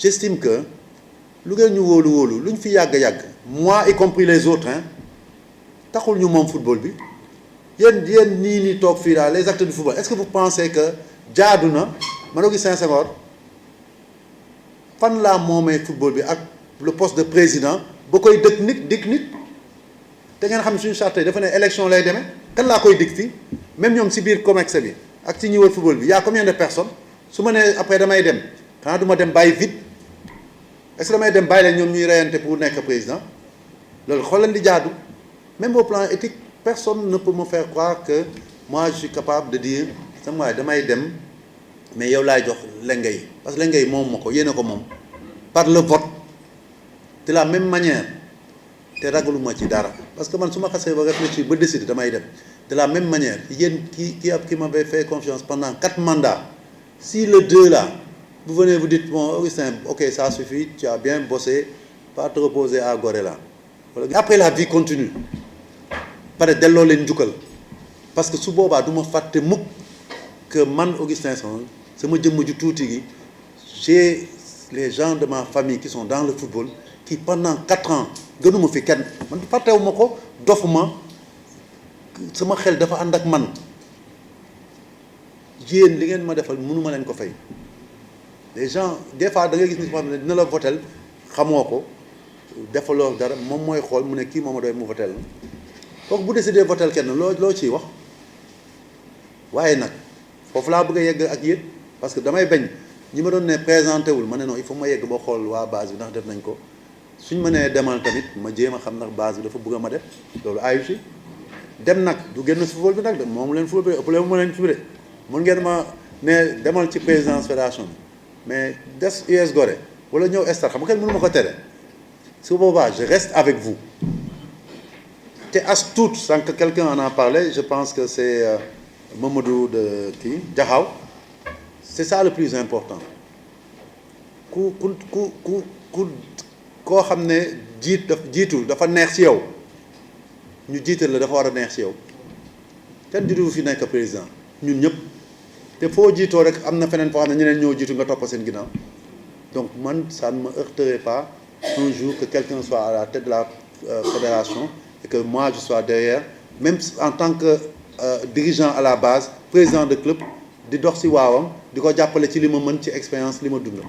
j'estime que lu ngeen ñu wóolu lu ñu fi yàgg moi y compris les autres hein taxul ñu moom football bi yéen nii toog fii daal les acteurs du football est-ce que vous pensez que jaadu na man Augustin Senghor fan laa moomee football bi ak le poste de président ba koy dëkk nit dig nit te ngeen xam suñu charte dafa ne élection lay demee kan laa koy dig fii même ñoom si biir COMEX bi ak ci ñi wër football bi y a combien de personnes su ma nee après damay dem xanaa du ma dem bàyyi vite est-ce que damay dem bàyyi leen ñoom ñuy reyante pour nekk président loolu xoolal di jaadu même au plan éthique personne ne peut me faire croire que moi je suis capable de dire sama waay damay dem mais yow laay jox lenge yi parce que lenge yi moom ma ko yéene ko moom par le vote de la même manière te ragaluma ci dara parce que man su ma xasee ba réfléchir ba décider damay dem de la même manière yéen qui m'avait fait confiance pendant 4 mandats si le 2 là vous venez vous dites bon Augustin ok ça suffit tu as bien bossé pas te reposer à Gorée là après la vie continue pare delloo leen njukkal parce que su boobaa du ma fàtte mukk que man Augustin Senghor sama jëmm ju tuuti gi j'ai les gens de ma famille qui sont dans le football qui pendant 4 ans gënuma fi kenn man fàttewu ma ko dofuma sama xel dafa ànd ak man yéen li ngeen ma defal mënuma leen ko fay les gens des fois da ngay gis ni xam ne dina la votel xamoo ko defaloo dara moom mooy xool mu ne kii moom a doy mu votel la kooku bu décidé votel kenn loo ciy wax waaye nag foofu laa bëgg a yegg ak yéen parce que damay bañ ñi ma doon ne présenté wul ma ne non il faut ma yegg ba xool waa base bi ndax def nañ ko suñ ma nee demal tamit ma jéem a xam ndax base bi dafa bëgg a ma def loolu ayu si dem nag du génn si football bi nag de moom leen football bi ëpp leen ma leen fi de mën ngeen ma ne demal ci présidence fédération bi mais des US Gorée wala ñëw Estar xam nga kenn mënu ma ko tere su boobaa je reste avec vous te as tuut sans que quelqu'un en a parlé je pense que c'est Mamadou de kii Jaxaw c'est ça le plus important ku koo xam ne jiitu dafa neex ci yow ñu jiital la dafa war a neex ci yow kenn jiitu fi nekk président ñun ñëpp te foo jiitoo rek am na feneen foo xam ne ñeneen ñoo jiitu nga topp seen ginnaaw donc man ça ne me heurterait pas un jour que quelqu'un soit à la tête de la fédération et que moi je sois derrière même en tant que dirigeant à la base président de club di dox ci waawam di ko jàppale ci li ma mën ci expérience li ma dund